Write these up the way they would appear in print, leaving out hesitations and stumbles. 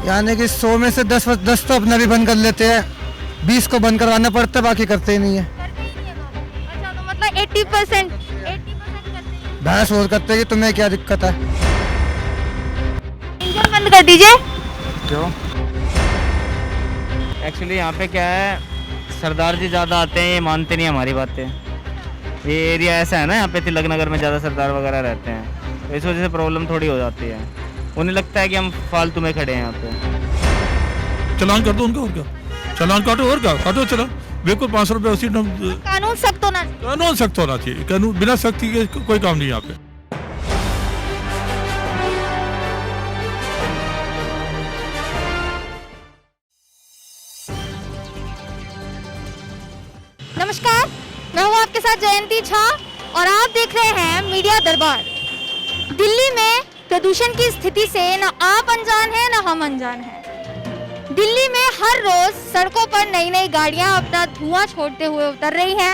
यानी कि 100 में से 10 तो अपना भी बंद कर लेते हैं, 20 को बंद करवाना पड़ता है, बाकी करते ही नहीं है। करते ही नहीं है बाबा। अच्छा तो मतलब 80% करते हैं। बहस और करते हैं कि तुम्हें क्या दिक्कत है। इंजन बंद कर दीजिए। क्यों? एक्चुअली यहाँ पे क्या है, सरदार जी ज़्यादा आते हैं, ये मानते नहीं हमारी बातें। ये एरिया ऐसा है ना, यहाँ पे तिलक नगर में ज़्यादा सरदार वगैरह रहते हैं, तो इस वजह से प्रॉब्लम थोड़ी हो जाती है। उन्हें लगता है कि हम फालतू में खड़े हैं यहाँ पे। चालान कर दो उनका, और क्या, चालान काटो, और क्या काटो चलान, बिल्कुल 500 रुपये उसी कानून सख्त होना चाहिए। कानून सख्त होना चाहिए, कानून बिना सख्ती के कोई काम नहीं यहाँ पे। नमस्कार, मैं हूँ आपके साथ जयंती झा और आप देख रहे हैं मीडिया दरबार। दिल्ली में प्रदूषण की स्थिति से न आप अनजान हैं न हम अनजान हैं। दिल्ली में हर रोज सड़कों पर नई नई गाड़ियां अपना धुआं छोड़ते हुए उतर रही हैं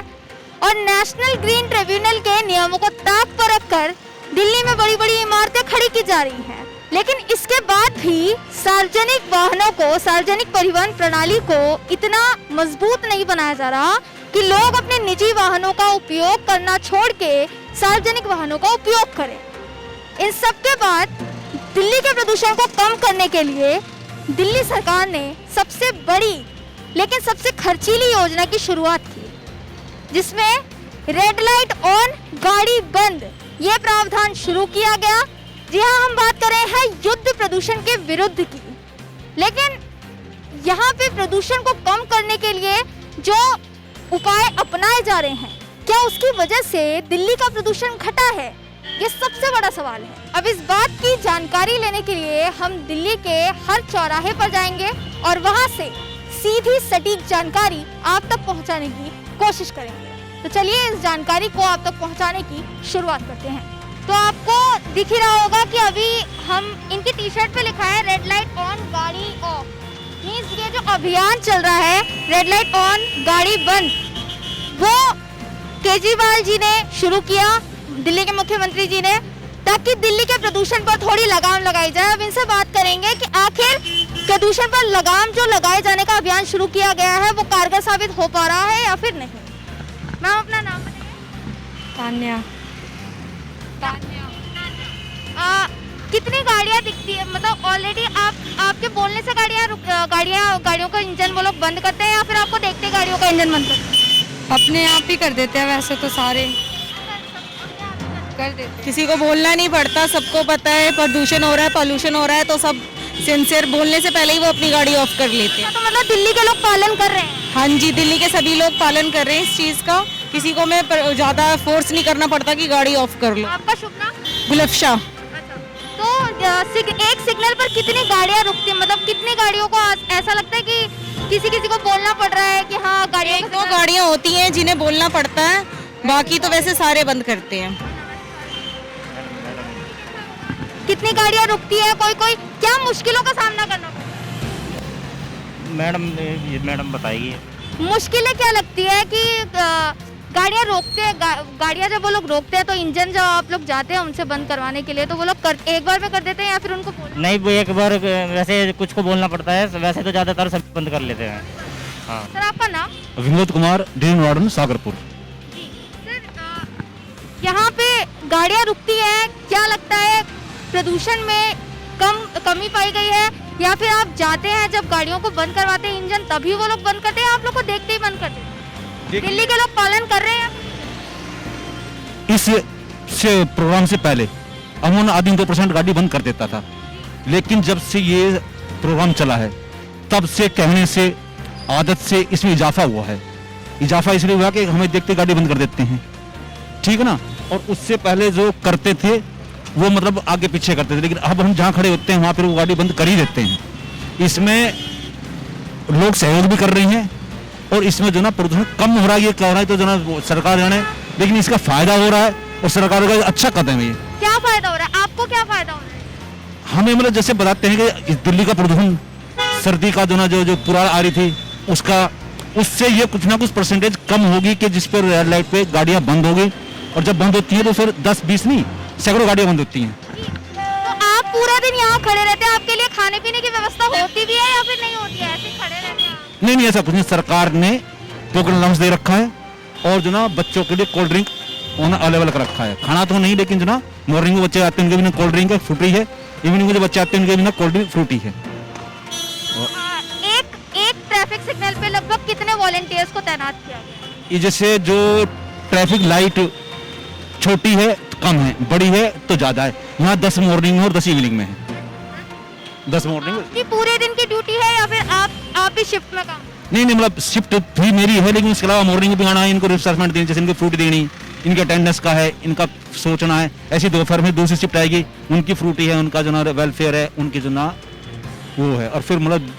और नेशनल ग्रीन ट्रिब्यूनल के नियमों को ताक पर रखकर दिल्ली में बड़ी बड़ी इमारतें खड़ी की जा रही हैं। लेकिन इसके बाद भी सार्वजनिक वाहनों को, सार्वजनिक परिवहन प्रणाली को इतना मजबूत नहीं बनाया जा रहा कि लोग अपने निजी वाहनों का उपयोग करना छोड़ के सार्वजनिक वाहनों का उपयोग करें। इन सब के बाद दिल्ली के प्रदूषण को कम करने के लिए दिल्ली सरकार ने सबसे बड़ी लेकिन सबसे खर्चीली योजना की शुरुआत की, जिसमें रेड लाइट ऑन गाड़ी बंद ये प्रावधान शुरू किया गया। जी हाँ, हम बात कर रहे हैं युद्ध प्रदूषण के विरुद्ध की। लेकिन यहाँ पे प्रदूषण को कम करने के लिए जो उपाय अपनाए जा रहे हैं, क्या उसकी वजह से दिल्ली का प्रदूषण घटा है? ये सबसे बड़ा सवाल है। अब इस बात की जानकारी लेने के लिए हम दिल्ली के हर चौराहे पर जाएंगे और वहां से सीधी सटीक जानकारी आप तक पहुंचाने की कोशिश करेंगे। तो चलिए इस जानकारी को आप तक पहुंचाने की शुरुआत करते हैं। तो आपको दिख ही रहा होगा कि अभी हम इनकी टी शर्ट पे लिखा है रेड लाइट ऑन गाड़ी ऑफ। मींस ये जो अभियान चल रहा है रेड लाइट ऑन गाड़ी बंद, वो केजरीवाल जी ने शुरू किया, दिल्ली के मुख्यमंत्री जी ने, ताकि दिल्ली के प्रदूषण पर थोड़ी लगाम लगाई जाए। अब इनसे बात करेंगे कि आखिर प्रदूषण पर लगाम जो लगाए जाने का अभियान शुरू किया गया है वो कारगर साबित हो पा रहा है या फिर नहीं। मैम अपना नाम बताइए। तान्या। कितनी गाड़ियाँ दिखती है, मतलब ऑलरेडी आपके बोलने से गाड़ियों का इंजन वो लोग बंद करते हैं या फिर आपको देखते गाड़ियों का इंजन बंद करते हैं? अपने आप ही कर देते हैं, वैसे तो सारे कर देते हैं। किसी को बोलना नहीं पड़ता, सबको पता है प्रदूषण हो रहा है, पॉल्यूशन हो रहा है, तो सब सिंसियर बोलने से पहले ही वो अपनी गाड़ी ऑफ कर लेते हैं। तो मतलब दिल्ली के लोग पालन कर रहे हैं? हाँ जी, दिल्ली के सभी लोग पालन कर रहे हैं इस चीज़ का। किसी को मैं ज़्यादा फोर्स नहीं करना पड़ता कि गाड़ी ऑफ कर लो। आपका शुभ नाम? गुलफशा। तो एक सिग्नल पर कितनी गाड़ियाँ रुकती हैं, मतलब कितनी गाड़ियों को ऐसा लगता है कि किसी को बोलना पड़ रहा है कि हाँ गाड़ियाँ? 1-2 गाड़ियाँ होती हैं जिन्हें बोलना पड़ता है, बाकी तो वैसे सारे बंद करते हैं। कितनी गाड़ियाँ रुकती है, कोई क्या मुश्किलों का सामना करना पड़ता है? मैडम बताइए। मुश्किलें क्या लगती है कि गाड़ियाँ रोकते हैं, गाड़ियाँ जब वो लोग रोकते हैं तो इंजन जब आप लोग जाते हैं उनसे बंद करवाने के लिए, तो वो लोग एक बार में कर देते हैं या फिर उनको नहीं, वो एक बार वैसे कुछ को बोलना पड़ता है, वैसे तो ज़्यादातर सब बंद कर लेते हैं। हाँ। सर आपका नाम? Vinod Kumar, dream warden Sagarpur. Sir यहाँ पे गाड़ियाँ रुकती है, क्या लगता है प्रदूषण में कमी पाई गई है या फिर आप जाते हैं जब गाड़ियों को बंद करवाते हैं इंजन तभी वो लोग बंद करते हैं, आप लोग को देखते ही बंद करते हैं? दिल्ली के लोग पालन कर रहे हैं? इस से प्रोग्राम से पहले अमूमन आधी 2% गाड़ी बंद कर देता था, लेकिन जब से ये प्रोग्राम चला है तब से कहने से, आदत से इसमें इजाफा हुआ है। इजाफा इसलिए हुआ कि हमें देखते गाड़ी बंद कर देते हैं, ठीक है ना। और उससे पहले जो करते थे वो मतलब आगे पीछे करते थे, लेकिन अब हम जहाँ खड़े होते हैं वहाँ पर वो गाड़ी बंद कर ही देते हैं। इसमें लोग सहयोग भी कर रहे हैं और इसमें जो ना प्रदूषण कम हो रहा है, ये कह रहा है तो जो ना सरकार जाने, लेकिन इसका फायदा हो रहा है और सरकार का अच्छा कदम है ये। क्या फायदा हो रहा है आपको, क्या फायदा हो रहा है? हमें मतलब जैसे बताते हैं कि इस दिल्ली का प्रदूषण सर्दी का जो पुराण आ रही थी उसका, उससे ये कुछ ना कुछ परसेंटेज कम होगी कि जिस पर रेड लाइट पे गाड़ियां बंद होगी, और जब बंद होती है तो फिर 10-20 नहीं सैकड़ों गाड़ियां बंद होती हैं। तो आप पूरा दिन यहाँ खड़े रहते हैं, आपके लिए खाने पीने की व्यवस्था होती भी है या फिर नहीं होती है, ऐसे ही खड़े रहते हैं आप? नहीं नहीं, ऐसा कुछ नहीं, सरकार ने टोकन लंच दे रखा है और जो ना बच्चों के लिए कोल्ड ड्रिंक उन्होंने अवेलेबल कर रखा है। खाना तो नहीं, लेकिन जो ना मॉर्निंग में बच्चे आते हैं उनके भी ना कोल्ड ड्रिंक है, फ्रूटी है, इवनिंग में जो बच्चे आते हैं उनके भी ना कोल्ड ड्रिंक फ्रूटी है। एक ट्रैफिक सिग्नल पे लगभग कितने वॉलंटियर्स को तैनात किया गया? ये जैसे जो ट्रैफिक लाइट छोटी है तो कम है, बड़ी है तो ज्यादा है। यहाँ 10 मॉर्निंग में और 10 इवनिंग में है। 10 मॉर्निंग में आपकी पूरे दिन की ड्यूटी है या फिर आप ही शिफ्ट में काम? नहीं नहीं, मतलब शिफ्ट भी मेरी है, लेकिन उसके अलावा मॉर्निंग में भी आना है, इनको रिफ्रेशमेंट देनी, जैसे इनको फ्रूट देनी, इनके अटेंडेंस का है, इनका सोचना है। ऐसी दोपहर में दूसरी शिफ्ट आएगी, उनकी फ्रूटी है, उनका जो ना वेलफेयर है, उनकी जो ना वो है। और फिर मतलब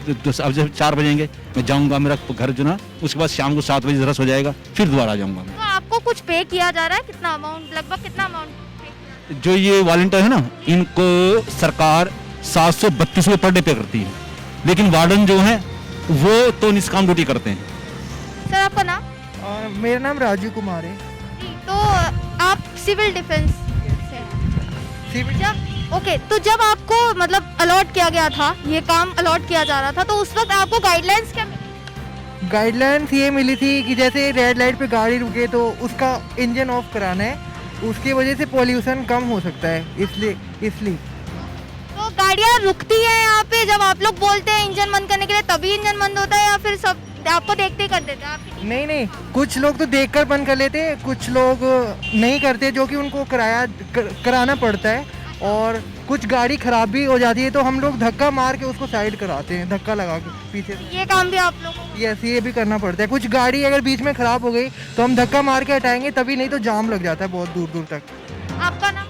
अब जब 4 बजेंगे मैं जाऊंगा मेरा घर जो ना, उसके बाद शाम को 7 बजे रस हो जाएगा, फिर दोबारा आ जाऊंगा। तो आपको कुछ पे किया जा रहा है? कितना अमाउंट, लगभग कितना अमाउंट? जो ये वॉलंटियर है ना, इनको सरकार 732 रुपये पर डे पे करती है, लेकिन वार्डन जो है वो तो निष्काम ड्यूटी करते हैं। सर आपका नाम? मेरा नाम राजू कुमार है। तो आप सिविल डिफेंस से हैं। सिविल ओके, तो जब आपको मतलब अलॉट किया गया था, ये काम अलॉट किया जा रहा था, तो उस वक्त आपको गाइडलाइंस क्या मिली? गाइडलाइंस ये मिली थी कि जैसे रेड लाइट पे गाड़ी रुके तो उसका इंजन ऑफ कराना है, उसकी वजह से पॉल्यूशन कम हो सकता है, इसलिए तो गाड़ियाँ रुकती हैं यहाँ पे जब आप लोग बोलते हैं इंजन बंद करने के लिए, तभी इंजन बंद होता है या फिर सब आपको देखते ही कर देते हैं? आपकी नहीं, कुछ लोग तो देखकर बंद कर लेते हैं, कुछ लोग नहीं करते, जो कि उनको कराना पड़ता है। और कुछ गाड़ी खराब भी हो जाती है तो हम लोग धक्का मार के उसको साइड कराते हैं, धक्का लगा के पीछे से। ये काम भी आप लोगों को? यस, ये भी करना पड़ता है। कुछ गाड़ी अगर बीच में खराब हो गई तो हम धक्का मार के हटाएंगे तभी, नहीं तो जाम लग जाता है बहुत दूर दूर तक। आपका नाम?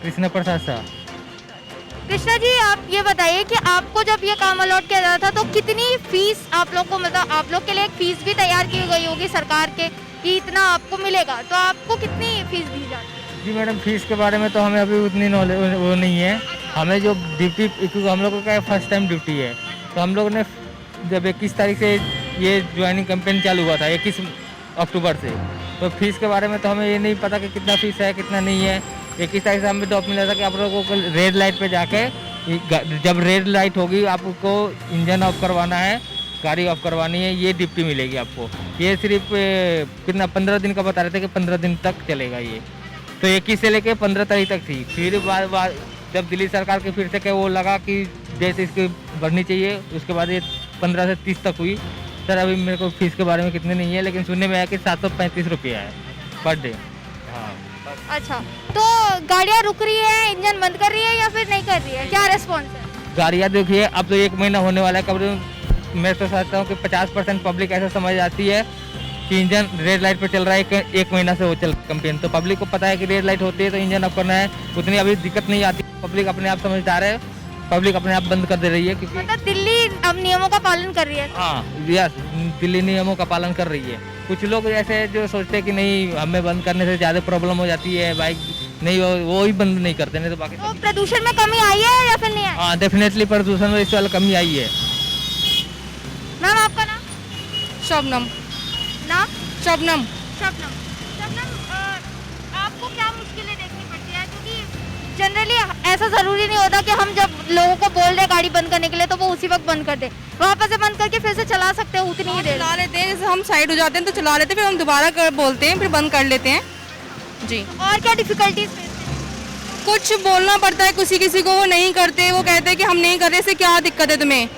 कृष्ण प्रसाद शाह। कृष्णा जी, आप ये बताइए कि आपको जब ये काम अलॉट किया जा रहा था तो कितनी फीस आप लोग को, मतलब आप लोग के लिए एक फीस भी तैयार की गई होगी सरकार के कि इतना आपको मिलेगा, तो आपको कितनी फीस दी जाती है? जी मैडम, फीस के बारे में तो हमें अभी उतनी नॉलेज वो नहीं है। हमें जो ड्यूटी, क्योंकि हम लोग को क्या फर्स्ट टाइम ड्यूटी है, तो हम लोग ने जब 21 तारीख से ये ज्वाइनिंग कैंपेन चालू हुआ था, 21 अक्टूबर से, तो फीस के बारे में तो हमें ये नहीं पता कि कितना फीस है कितना नहीं है। 21 तारीख से हमें ड्रॉप मिला था कि आप लोगों को रेड लाइट पे जाके, जब रेड लाइट होगी आपको इंजन ऑफ करवाना है, गाड़ी ऑफ करवानी है, ये ड्यूटी मिलेगी आपको। ये सिर्फ कितना 15 दिन का बता रहे थे कि 15 दिन तक चलेगा ये, तो 21 से लेके 15 तारीख तक थी। फिर जब दिल्ली सरकार के फिर से क्या वो लगा कि जैसे इसकी बढ़नी चाहिए, उसके बाद ये 15 से 30 तक हुई। सर अभी मेरे को फीस के बारे में कितने नहीं है, लेकिन सुनने में आया कि 735 रुपया है पर डे। हाँ। अच्छा, तो गाड़ियाँ रुक रही है, इंजन बंद कर रही है या फिर नहीं कर रही है, क्या रेस्पॉन्स है? गाड़ियाँ देखिए, अब तो 1 महीना होने वाला है, कब मैं तो सोचता हूँ कि 50% पब्लिक ऐसा समझ आती है कि इंजन रेड लाइट पे चल रहा है, एक महीना से वो चल कंपेन, तो पब्लिक को पता है कि रेड लाइट होती है तो इंजन ऑफ करना है, उतनी अभी दिक्कत नहीं आती। पब्लिक अपने आप समझदार है, पब्लिक अपने आप बंद कर दे रही है, क्योंकि मतलब दिल्ली अब नियमों का पालन कर रही है। हाँ यस, दिल्ली नियमों का पालन कर रही है। कुछ लोग ऐसे जो सोचते हैं कि नहीं हमें बंद करने से ज़्यादा प्रॉब्लम हो जाती है, बाइक नहीं वो ही बंद नहीं करते, नहीं तो बाकी तो प्रदूषण में कमी आई है या फिर नहीं आई? हाँ डेफिनेटली प्रदूषण में इस वाला कमी आई है। मैम आपका नाम? शबनम। नाम? शबनम। शबनम। शबनम, आपको क्या मुश्किलें देखनी पड़ती है? क्योंकि जनरली ऐसा ज़रूरी नहीं होता कि हम जब लोगों को बोल रहे गाड़ी बंद करने के लिए तो वो उसी वक्त बंद कर दे, वापस से बंद करके फिर से चला सकते हैं उतनी ही देर। चला लेते हैं, जैसे हम साइड हो जाते हैं तो चला लेते हैं, फिर हम दोबारा बोलते हैं, फिर बंद कर लेते हैं जी। और क्या डिफिकल्टीज? कुछ बोलना पड़ता है, किसी को वो नहीं करते, वो कहते हैं कि हम नहीं कर रहे, इससे क्या दिक्कत है तुम्हें,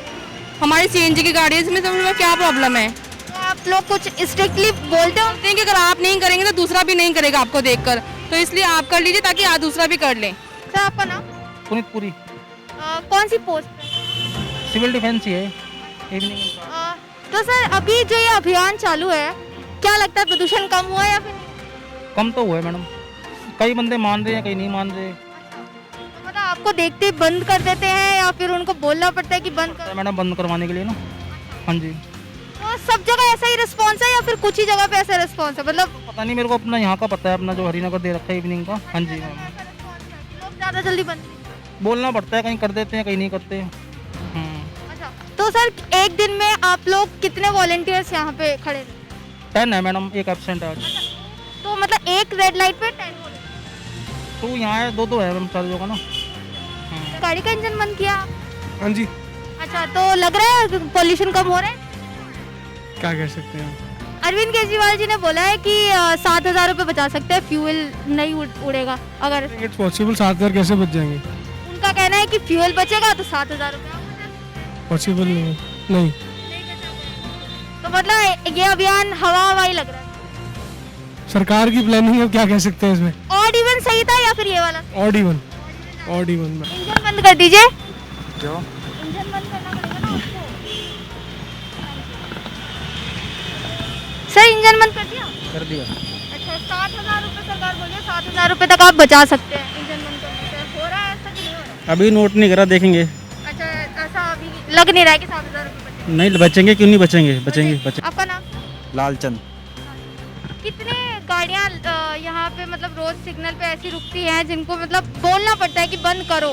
हमारी CNG की गाड़ी है, इसमें तुम्हें क्या प्रॉब्लम है? तो आप लोग कुछ स्ट्रिक्टली बोलते हो कि अगर आप नहीं करेंगे तो दूसरा भी नहीं करेगा आपको देखकर, तो इसलिए आप कर लीजिए ताकि आप दूसरा भी कर लें। सर आपका नाम? पुनीतपुरी। कौन सी पोस्ट पे? सिविल डिफेंस ही है। तो सर अभी जो ये अभियान चालू है, क्या लगता है प्रदूषण कम हुआ है या फिर नहीं? कम तो हुआ है मैडम, कई बंदे मान रहे हैं कई नहीं मान रहे। तो मतलब आपको देखते ही बंद कर देते हैं या फिर उनको बोलना पड़ता है कि बंद कर? मैडम बंद करवाने के लिए ना। हाँ जी। तो सब जगह ऐसा ही रिस्पॉन्स है या फिर कुछ ही जगह पे ऐसा रिस्पॉन्स है? मतलब पता नहीं, मेरे को अपना यहाँ का पता है, अपना जो हरिनगर दे रखा है इवनिंग का। हाँ जी मैम, लोग ज़्यादा जल्दी बंद? बोलना पड़ता है, कहीं कर देते हैं कहीं नहीं करते। अच्छा, तो सर एक दिन में आप लोग कितने वॉलंटियर्स यहाँ पे खड़े रहते हैं? 10 है मैडम, एक एब्सेंट है आज। तो मतलब एक रेड लाइट पे 10 वॉलंटियर्स? तो यहाँ है 2-2 है मैम, चार्जों का ना। आपने गाड़ी का इंजन बंद किया? हाँ जी, अच्छा, तो लग रहा है पोल्यूशन कम हो रहा है? क्या कह सकते हैं। अरविंद केजरीवाल जी ने बोला है कि 7,000 रुपये बचा सकते हैं, फ्यूल नहीं उड़ेगा अगर। इट्स पॉसिबल, 7,000 कैसे बच जाएंगे? उनका कहना है कि फ्यूल बचेगा तो 7,000 रुपये। पॉसिबल नहीं, नहीं। तो मतलब ये अभियान हवा ही लग रहा है। सरकार की प्लानिंग है, क्या कह सकते हैं इसमें। ऑड इवन सही था या फिर ये वाला? ऑड इवन, ऑड इवन में। इंजन बंद कर दीजिए। क्यों? इंजन बंद करना पड़ेगा ना आपको। सर इंजन बंद कर दिया? कर दिया। अच्छा, 7,000 रुपये सरकार बोल रही है, 7,000 रुपये तक आप बचा सकते हैं इंजन बंद करने से। हो रहा है ऐसा कि नहीं हो रहा? अभी नोट नहीं करा, देखेंगे। अच्छा, ऐसा अभी लग नहीं रहा है कि 7,000 रुपये बचे। नहीं बचेंगे, क्यों नहीं बचेंगे, बचेंगे। आपका नाम? लालचंद। कितने गाड़ियाँ यहाँ पे मतलब रोज सिग्नल पे ऐसी रुकती हैं जिनको मतलब बोलना पड़ता है कि बंद करो,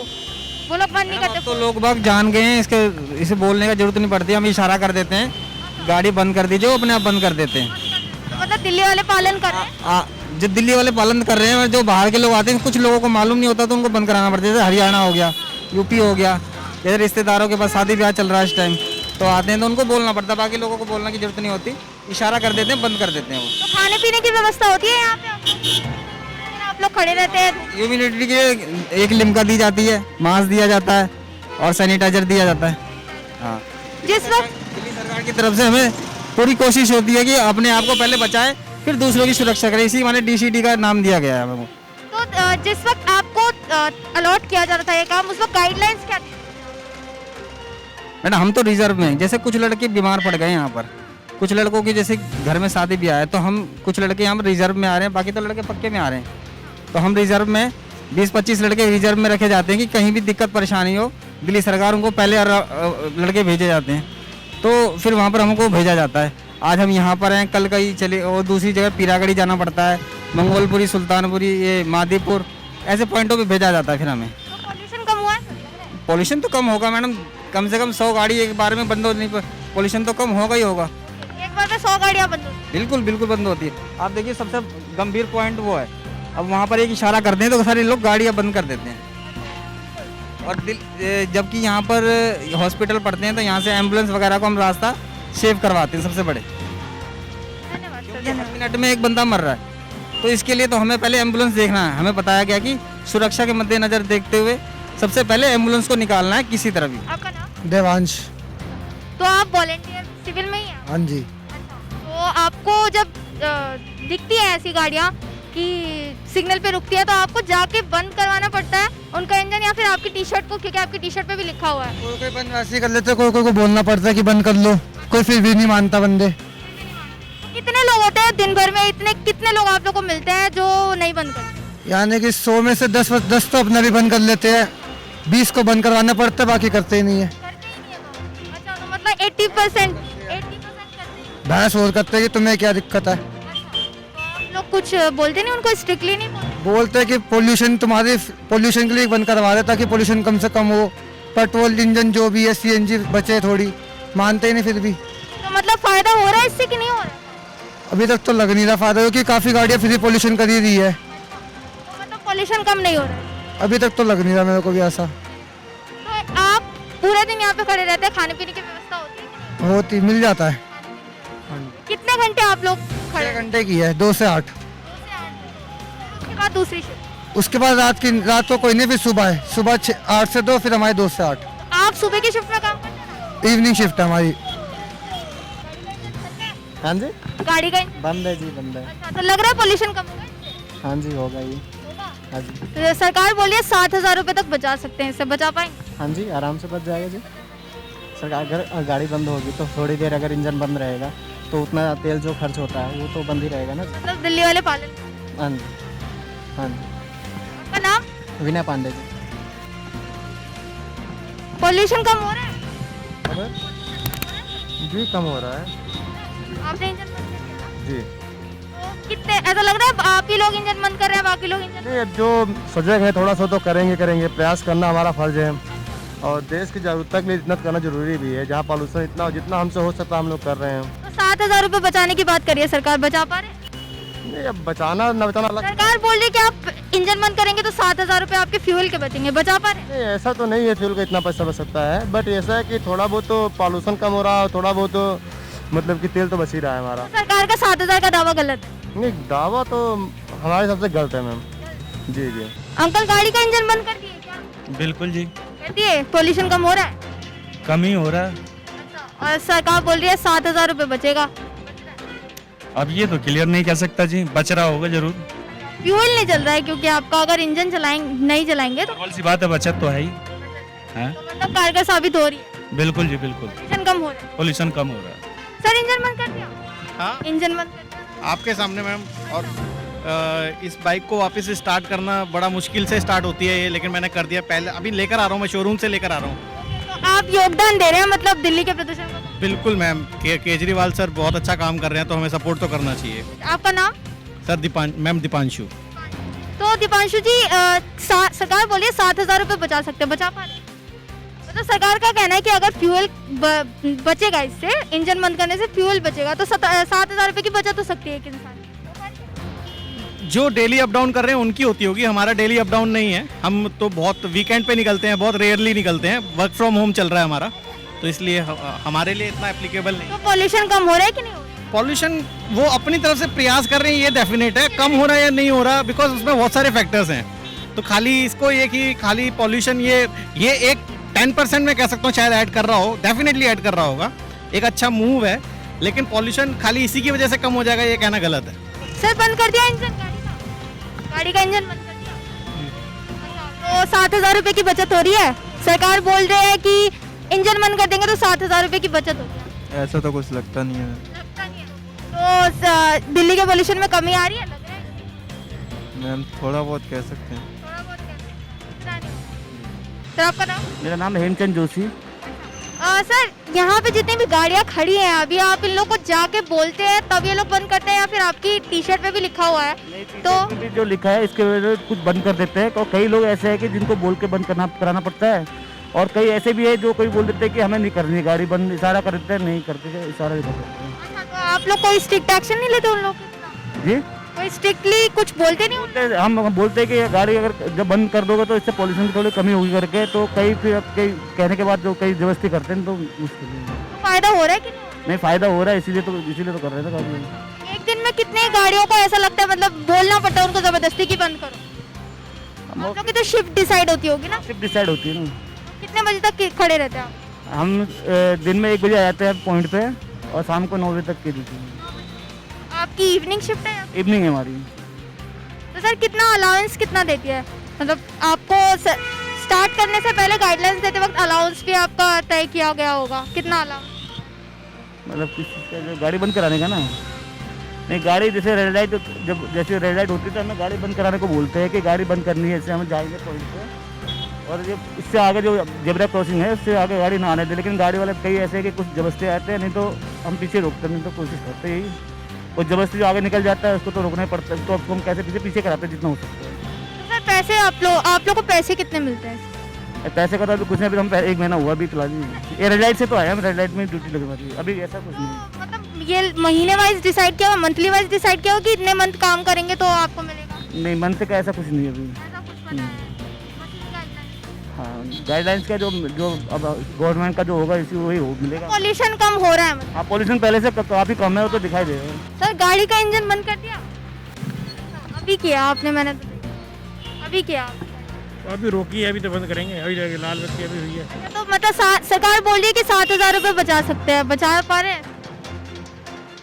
वो लोग बंद नहीं करते? तो लोग बाग जान गए हैं, इसके इसे बोलने का जरूरत नहीं पड़ती, हम इशारा कर देते हैं, गाड़ी बंद कर दीजिए, वो अपने आप बंद कर देते हैं। तो मतलब दिल्ली वाले पालन कर रहे हैं? जो दिल्ली वाले पालन कर रहे हैं, और जो बाहर के लोग आते हैं, कुछ लोगों को मालूम नहीं होता तो उनको बंद कराना पड़ता है। जैसे हरियाणा हो गया, यूपी हो गया, जैसे रिश्तेदारों के पास शादी ब्याह चल रहा है इस टाइम, तो आते हैं तो उनको बोलना पड़ता है, बाकी लोगों को बोलने की जरूरत नहीं होती, इशारा कर देते हैं, बंद कर देते हैं वो। तो खाने पीने की व्यवस्था होती है यहाँ पे? आप लोग खड़े रहते हैं? ह्यूमिडिटी के लिए एक लिम्का दी जाती है, मास्क दिया जाता है और सैनिटाइजर दिया जाता है। हाँ, जिस वक्त दिल्ली सरकार की तरफ से हमें पूरी कोशिश होती है कि अपने आप को पहले बचाए, फिर दूसरों की सुरक्षा करें, इसी माने DCD का नाम दिया गया है हमें। तो जिस वक्त आपको अलॉट किया जा रहा था ये काम, उस वक्त गाइडलाइंस क्या थी? मैडम हम तो रिजर्व में, जैसे कुछ लड़के बीमार पड़ गए यहाँ पर, कुछ लड़कों की जैसे घर में शादी भी आया, तो हम कुछ लड़के यहाँ पर रिजर्व में आ रहे हैं, बाकी तो लड़के पक्के में आ रहे हैं। तो हम रिजर्व में 20-25 लड़के रिजर्व में रखे जाते हैं कि कहीं भी दिक्कत परेशानी हो, दिल्ली सरकार उनको पहले लड़के भेजे जाते हैं, तो फिर वहाँ पर हमको भेजा जाता है। आज हम यहाँ पर हैं, कल कहीं चले और दूसरी जगह पीरागढ़ी जाना पड़ता है, मंगोलपुरी, सुल्तानपुरी, ये मादीपुर, ऐसे पॉइंटों पे भेजा जाता है फिर हमें। तो पॉल्यूशन कम हुआ है? पॉल्यूशन तो कम होगा मैडम, कम से कम 100 गाड़ी एक बार में बंद हो नहीं, पॉल्यूशन तो कम होगा ही होगा। एक बार में 100 गाड़ियाँ बंद होती बिल्कुल बिल्कुल बंद होती है। आप देखिए सबसे गंभीर पॉइंट वो है, अब वहाँ पर एक इशारा करते हैं तो सारे लोग गाड़ियाँ बंद कर देते हैं। और जबकि यहाँ पर हॉस्पिटल पड़ते हैं तो यहाँ से एम्बुलेंस वगैरह को हम रास्ता सेव करवाते हैं सबसे बड़े। धन्यवाद सर, क्योंकि हर धन्यवाद। मिनट में एक बंदा मर रहा है, तो इसके लिए तो हमें पहले एम्बुलेंस देखना है। हमें बताया गया कि सुरक्षा के मद्देनजर देखते हुए सबसे पहले एम्बुलेंस को निकालना है किसी तरह भी। आपका नाम? देवांश। तो आप वॉलेंटियर सिविल में ही हैं? हाँ जी। तो आपको जब दिखती है ऐसी गाड़ियाँ कि सिग्नल पे रुकती है, तो आपको जाके बंद करवाना पड़ता है उनका इंजन, या फिर आपकी टी-शर्ट को, क्योंकि आपकी टी-शर्ट पे भी लिखा हुआ है? कोई बंद वैसे कर लेते, कोई को बोलना पड़ता है कि बंद कर लो, कोई फिर भी नहीं मानता बंदे। कितने लोग होते हैं दिन भर में, इतने कितने लोग आप लोग को मिलते हैं जो नहीं बंद करते? यानी कि 100 में से 10 तो अपना भी बंद कर लेते हैं, 20 को बंद करवाना पड़ता है, बाकी करते ही नहीं है। अच्छा, तो मतलब 80% करते हैं। बहस और करते हैं कि तुम्हें क्या दिक्कत है। तो आप लोग कुछ बोलते नहीं उनको, स्ट्रिक्टली नहीं बोलते? बोलते हैं कि पोल्यूशन तुम्हारे पोल्यूशन के लिए बंद करवा दे ताकि पोल्यूशन कम से कम हो, पेट्रोल इंजन जो भी है CNG बचे थोड़ी, मानते ही नहीं फिर भी। तो मतलब फायदा हो रहा है इससे कि नहीं हो रहा है? अभी तक तो लग नहीं रहा फायदा, क्योंकि काफ़ी गाड़ियाँ फ्री पोल्यूशन कर ही रही है। तो मतलब पोल्यूशन कम नहीं हो रहा है? अभी तक तो लग नहीं रहा मेरे को भी ऐसा। तो आप पूरे दिन यहाँ पे खड़े रहते हैं, खाने पीने की व्यवस्था होती है कि नहीं? होती मिल जाता है। कितने घंटे आप लोग खड़े 6 घंटे की है, 2 से 8। 2 से 8? उसके बाद दूसरी शिफ्ट? उसके बाद रात को कोई नहीं, फिर सुबह है, सुबह 8 से 2, फिर हमारी 2 से 8। आप सुबह की शिफ्ट में काम करते हैं? इवनिंग शिफ्ट है हमारी। हाँ जी, गाड़ी का बंद है जी, बंद है। अच्छा, तो लग रहा है पोल्यूशन कम होगा इससे? हाँ जी, होगा ये। हाँ जी, तो सरकार बोली है 7,000 रुपये तक बचा सकते हैं, इससे बचा पाएंगे? हाँ जी, आराम से बच जाएगा जी। सरकार अगर गाड़ी बंद होगी तो थोड़ी देर अगर इंजन बंद रहेगा तो उतना तेल जो खर्च होता है वो तो बंद ही रहेगा ना। मतलब दिल्ली वाले पालन। हाँ जी, हाँ जी। आपका नाम? विनय पांडे जी। पोल्यूशन कम हो रहा है? जी कम हो रहा है आपने इंजन बंद कर दिया ना? जी। तो कितने, ऐसा लग रहा है आप ही लोग इंजन बंद कर रहे हैं, बाकी लोग इंजन? नहीं, अब जो सजग है थोड़ा सा तो करेंगे, प्रयास करना हमारा फर्ज है, और देश की जागरूकता के लिए इतना करना जरूरी भी है। जहाँ पॉल्यूशन इतना जितना हमसे हो सकता हम लोग कर रहे हैं। तो 7,000 रुपये बचाने की बात करिए, सरकार बचा पा रहे हैं? नहीं, अब बचाना न बचाना अलग। सरकार बोल रही है कि आप इंजन बंद करेंगे तो 7,000 रुपये आपके फ्यूल के बचेंगे, बचा पा रहे हैं? नहीं, ऐसा तो नहीं है फ्यूल का इतना पैसा बच सकता है, बट ऐसा है कि थोड़ा बहुत तो पॉल्यूशन कम हो रहा है, थोड़ा बहुत तो मतलब कि तेल तो बच ही रहा है हमारा। सरकार का 7,000 का दावा गलत है? नहीं, दावा तो हमारे हिसाब से गलत है मैम। जी जी। अंकल गाड़ी का इंजन बंद कर दिए क्या? बिल्कुल जी, कर दिए? पोल्यूशन कम हो रहा है? कम ही हो रहा है। और सरकार बोल रही है 7,000 रुपये बचेगा। अब ये तो क्लियर नहीं कह सकता जी, बच रहा होगा जरूर। फ्यूल नहीं चल रहा है क्योंकि आपका अगर इंजन नहीं चलाएंगे तो कौन सी बात है, बचत तो है ही है। तो मतलब कारगर साबित हो रही है, बिल्कुल जी बिल्कुल, पोल्यूशन कम हो रहा है। पोल्यूशन कम हो रहा है। सर इंजन बंद कर दिया? हाँ, इंजन बंद कर दिया? आपके सामने मैम। और इस बाइक को वापस स्टार्ट करना बड़ा मुश्किल से स्टार्ट होती है ये, लेकिन मैंने कर दिया। पहले अभी लेकर आ रहा हूँ, मैं शोरूम से लेकर आ रहा हूँ। तो आप योगदान दे रहे हैं मतलब दिल्ली के प्रदूषण को? बिल्कुल मैम, केजरीवाल सर बहुत अच्छा काम कर रहे हैं, तो हमें सपोर्ट तो करना चाहिए। आपका नाम? Sir ma'am Deepanshu. तो दीपांशु जी सरकार बोलिए 7,000 रुपये बचा सकते हैं, बचा पा रहे हैं? मतलब सरकार का कहना है कि अगर फ्यूल बचेगा, इससे इंजन बंद करने से फ्यूल बचेगा तो 7,000 रुपये की बचत हो सकती है एक इंसान की। जो डेली अप डाउन कर रहे हैं उनकी होती होगी, हमारा डेली अप डाउन नहीं है। हम तो बहुत वीकेंड पे निकलते हैं, बहुत रेयरली निकलते हैं, वर्क फ्रॉम होम चल रहा है हमारा, तो इसलिए हमारे लिए इतना एप्लीकेबल नहीं। तो पॉल्यूशन कम हो रहा है कि नहीं हो रहा है? पॉल्यूशन वो अपनी तरफ से प्रयास कर रहे हैं, ये डेफिनेट है। कम हो रहा है या नहीं हो रहा, बिकॉज उसमें बहुत सारे फैक्टर्स हैं। तो खाली इसको ये कि खाली पॉल्यूशन ये एक 10% में कह सकता हूँ शायद ऐड कर रहा हो, डेफिनेटली ऐड कर रहा होगा, एक अच्छा मूव है। लेकिन पॉल्यूशन खाली इसी की वजह से कम हो जाएगा ये कहना गलत है। सर बंद कर दिया इंजन गाड़ी का इंजन बंद कर दिया? तो 7,000 रुपये की बचत हो रही है। सरकार बोल रहे हैं कि इंजन बंद कर देंगे तो 7,000 रुपये की बचत होगी। ऐसा तो कुछ लगता नहीं है लगता नहीं है। तो दिल्ली के पोल्यूशन में कमी आ रही है, लग रहा है? मैम, थोड़ा बहुत कह सकते हैं। थोड़ा बहुत कह सकते हैं, इतना नहीं। सर आपका नाम? मेरा नाम है हेमचंद जोशी। सर यहाँ पे जितनी भी गाड़ियाँ खड़ी हैं अभी आप इन लोग को जाके बोलते हैं तब ये लोग बंद करते हैं, या फिर आपकी टी शर्ट पे भी लिखा हुआ है तो भी जो लिखा है इसके वजह से कुछ बंद कर देते हैं। और कई लोग ऐसे हैं कि जिनको बोल के बंद कराना पड़ता है, और कई ऐसे भी है जो कोई बोल देते हैं कि हमें नहीं करनी गाड़ी बंद, इशारा कर देते हैं, नहीं करते, इशारा नहीं कर देते हैं। अच्छा, तो आप लोग कोई स्ट्रिक्ट एक्शन नहीं लेते उन लोग के? जी, कोई स्ट्रिक्टली कुछ बोलते नहीं? हम बोलते हैं कि गाड़ी अगर जब बंद कर दोगे तो इससे पॉल्यूशन की थोड़ी कमी होगी करके, तो कई फिर कई कहने के बाद जो कई जबरदस्ती करते हैं तो मुश्किल है। तो फायदा हो रहा है कि नहीं? नहीं, फायदा हो रहा है, इसीलिए तो कर रहे थे गाड़ी। एक दिन में कितने गाड़ियों को ऐसा लगता है मतलब बोलना पड़ता है उनको जबरदस्ती की बंद करो? आप लोग की तो शिफ्ट डिसाइड होती होगी ना? शिफ्ट डिसाइड होती है ना। कितने बजे तक खड़े रहते हैं आप? हम दिन में 1 बजे आ जाते हैं पॉइंट पे, और शाम को 9 बजे तक की ड्यूटी है। आपकी इवनिंग शिफ्ट है? इवनिंग है हमारी। तो सर कितना अलाउंस कितना देती है? मतलब आपको स्टार्ट करने से पहले गाइडलाइंस देते वक्त अलाउंस भी आपका तय किया गया होगा, कितना अलाउंस? मतलब किस चीज़ का, जो गाड़ी बंद कराने का ना? नहीं, गाड़ी जैसे रेड लाइट, जैसे रेड लाइट होती है तो हमें गाड़ी बंद कराने को बोलते हैं कि गाड़ी बंद करनी है, इससे हम जाएंगे पॉइंट पे, और ये इससे आगे जो जेब्रा क्रॉसिंग है उससे आगे गाड़ी ना आने दे। लेकिन गाड़ी वाले कई ऐसे हैं कि कुछ जबरदस्ती आते हैं, नहीं तो हम पीछे रोकते, नहीं तो कोशिश करते यही, और जबरदस्ती जो आगे निकल जाता है उसको तो रोकना ही पड़ता है, तो अब हम कैसे पीछे कराते हैं जितना हो सकता है। तो सर पैसे आप लोग को पैसे कितने मिलते हैं? पैसे का तो अभी कुछ नहीं, अभी हम 1 महीना हुआ अभी फिलहाल। ये रेड लाइट से तो आया, हम रेड लाइट में ड्यूटी लगी हमारी, अभी ऐसा कुछ नहीं। मतलब ये महीने वाइज डिसाइड किया हुआ, मंथली वाइज डिसाइड किया हुआ कि इतने मंथ काम करेंगे तो आपको मिलेगा? नहीं, मंथ का ऐसा कुछ नहीं अभी। ऐसा कुछ पता है? बस इनकी guidelines। हाँ, गाइडलाइंस का जो अब गवर्नमेंट का जो होगा इसी वही मिलेगा। पॉल्यूशन कम हो रहा है मतलब? हाँ, पॉल्यूशन पहले से काफ़ी कम है, वो तो दिखाई दे रहा है। सर गाड़ी का इंजन बंद कर दिया? अभी किया आपने? मैंने तो देखा। अभी किया? अभी रोकी है, अभी तो बंद करेंगे, अभी लाल बत्ती अभी हुई है। तो मतलब सरकार बोल रही है कि 7,000 रुपये बचा सकते हैं, बचा पा रहे हैं?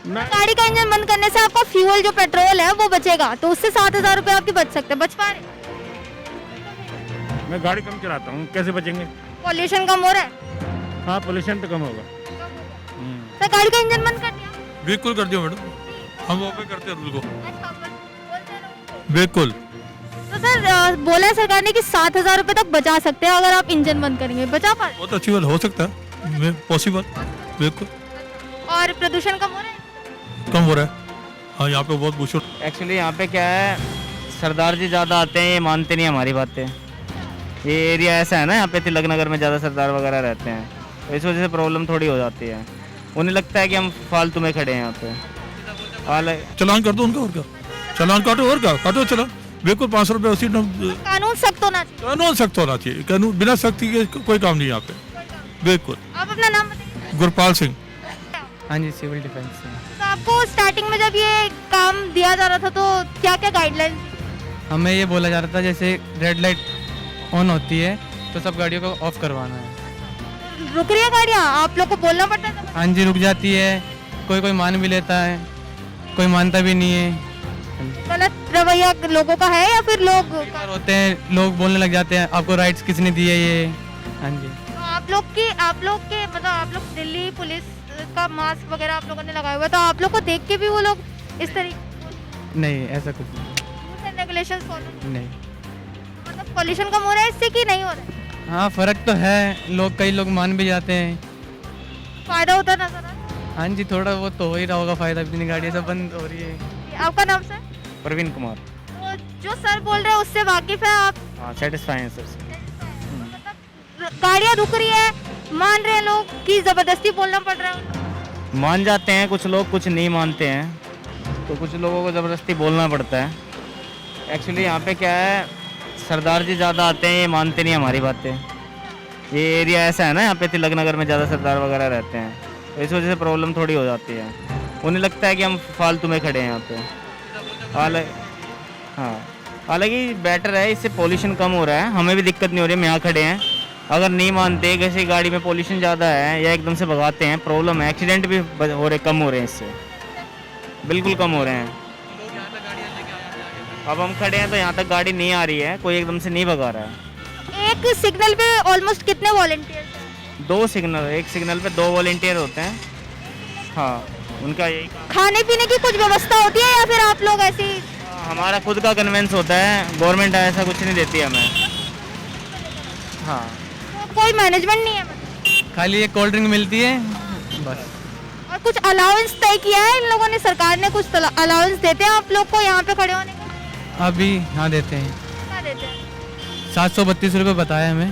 गाड़ी का इंजन बंद करने से आपका फ्यूल जो पेट्रोल है वो बचेगा, तो उससे 7,000 रुपये आपके बच सकते हैं, बच पा रहे हैं? मैं गाड़ी कम चलाता हूँ, कैसे बचेंगे? पॉल्यूशन कम हो रहा है? हाँ, पोल्यूशन तो कम होगा। सर गाड़ी का इंजन बंद कर दिया? बिल्कुल कर दियो मैडम, हम वो पे करते हैं रूल को। अच्छा, बोलते रहो। बिल्कुल। तो सर बोला है सरकार ने कि 7,000 रुपये तक बचा सकते हैं अगर आप इंजन बंद करेंगे, बचा पा रहे? बहुत अच्छी बात हो सकता है, पॉसिबल, बिल्कुल। और प्रदूषण कम हो रहा है? कम हो रहा है, हाँ, यहाँ पे बहुत बुशुट। एक्चुअली यहाँ पे क्या है, सरदार जी ज़्यादा आते हैं, ये मानते नहीं हमारी बातें। ये एरिया ऐसा है ना, यहाँ पे तिलक नगर में ज़्यादा सरदार वगैरह रहते हैं, तो इस वजह से प्रॉब्लम थोड़ी हो जाती है। उन्हें लगता है कि हम फालतू में खड़े हैं यहाँ पे। चलान कर दो उनका, और क्या। चालान काटो और क्या, काटो चलो, बिल्कुल 500 रुपये उसी कानून सख्त होना चाहिए। कानून सख्त होना चाहिए, कानून बिना सख्ती के कोई काम नहीं यहाँ पे, बिल्कुल। आप अपना नाम बताइए। गुरपाल सिंह। हाँ जी, सिविल डिफेंस से। तो आपको स्टार्टिंग में जब ये काम दिया जा रहा था तो क्या क्या गाइडलाइन? हमें ये बोला जा रहा था जैसे रेड लाइट ऑन होती है तो सब गाड़ियों को ऑफ करवाना है। रुक रही है गाड़ियाँ, आप लोग को बोलना पड़ता है? हाँ जी, रुक जाती है, कोई कोई मान भी लेता है, कोई मानता भी नहीं है। गलत रवैया लोगों का है या फिर लोग होते हैं, लोग बोलने लग जाते हैं आपको राइट्स किसने दिए ये। हाँ जी। तो आप लोग के मतलब आप लोग दिल्ली पुलिस का मास्क वगैरह आप लोगों ने लगाया हुआ, तो आप लोग को देख के भी वो लोग इस तरीके नहीं, ऐसा कुछ नहीं। रेगुलेशंस फॉलो नहीं। मतलब पॉल्यूशन कम हो रहा है इससे कि नहीं हो रहा है? हाँ, फर्क तो है, लोग कई लोग मान भी जाते हैं। फायदा होता नजर आ रहा है? हाँ जी, थोड़ा वो तो हो ही रहा होगा फायदा, इतनी गाड़ियाँ सब बंद हो रही है। आपका नाम सर? प्रवीण कुमार। तो जो सर बोल रहे हैं उससे वाकिफ है आप? हाँ, सेटिस्फाई है सर। मतलब गाड़ियाँ रुक रही है, मान रहे हैं लोग कि जबरदस्ती बोलना पड़ रहा है? मान जाते हैं कुछ लोग, कुछ नहीं मानते हैं, तो कुछ लोगों को ज़बरदस्ती बोलना पड़ता है। एक्चुअली यहाँ पे क्या है, सरदार जी ज़्यादा आते हैं, ये मानते नहीं हमारी बातें। ये एरिया ऐसा है ना, यहाँ पे तिलक नगर में ज़्यादा सरदार वगैरह रहते हैं, तो इस वजह से प्रॉब्लम थोड़ी हो जाती है। उन्हें लगता है कि हम फालतू में खड़े हैं यहाँ पे। हालांकि बेटर है, इससे पोल्यूशन कम हो रहा है, हमें भी दिक्कत नहीं हो रही, हम यहाँ खड़े हैं। अगर नहीं मानते, किसी गाड़ी में पोल्यूशन ज़्यादा है या एकदम से भगाते हैं, प्रॉब्लम है, एक्सीडेंट भी हो रहे, कम हो रहे हैं, इससे बिल्कुल कम हो रहे हैं। अब हम खड़े हैं तो यहाँ तक गाड़ी नहीं आ रही है, कोई एकदम से नहीं भगा रहा है। एक सिग्नल पे ऑलमोस्ट कितने वॉलंटियर्स हैं? 2 सिग्नल, एक सिग्नल पे 2 वॉलंटियर होते हैं। हाँ, उनका यही खाने पीने की कुछ व्यवस्था होती है या फिर आप लोग ऐसे ही? हमारा खुद का कन्वेंस होता है, गवर्नमेंट ऐसा कुछ नहीं देती हमें। हाँ, कोई मैनेजमेंट नहीं है? खाली एक कोल्ड ड्रिंक मिलती है बस। और कुछ अलाउंस तय किया है इन लोगों ने, सरकार ने कुछ अलाउंस देते हैं आप लोग को यहाँ पे खड़े होने का? अभी हाँ देते हैं। क्या देते हैं? 732 रुपये बताया हमें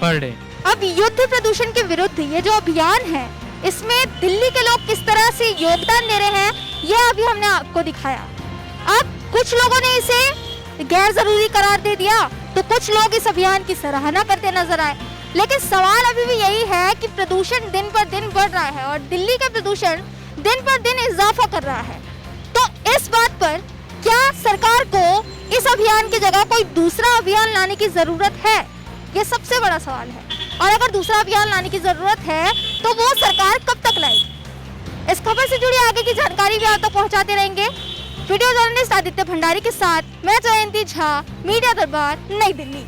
पर डे। अब युद्ध प्रदूषण के विरुद्ध ये जो अभियान है, इसमें दिल्ली के लोग किस तरह से योगदान दे रहे हैं, ये अभी हमने आपको दिखाया। अब कुछ लोगों ने इसे गैर जरूरी करार दे दिया, तो कुछ लोग इस अभियान की सराहना करते नजर आए। लेकिन सवाल अभी भी यही है कि प्रदूषण दिन पर दिन बढ़ रहा है और दिल्ली का प्रदूषण दिन पर दिन इजाफा कर रहा है। तो इस बात पर क्या सरकार को इस अभियान की जगह कोई दूसरा अभियान लाने की जरूरत है? ये सबसे बड़ा सवाल है। और अगर दूसरा अभियान लाने की जरूरत है तो वो सरकार कब तक लाएगी? इस खबर से जुड़ी आगे की जानकारी भी आप तक पहुंचाते रहेंगे। वीडियो जर्नलिस्ट आदित्य भंडारी के साथ मैं जयंती झा, मीडिया दरबार, नई दिल्ली।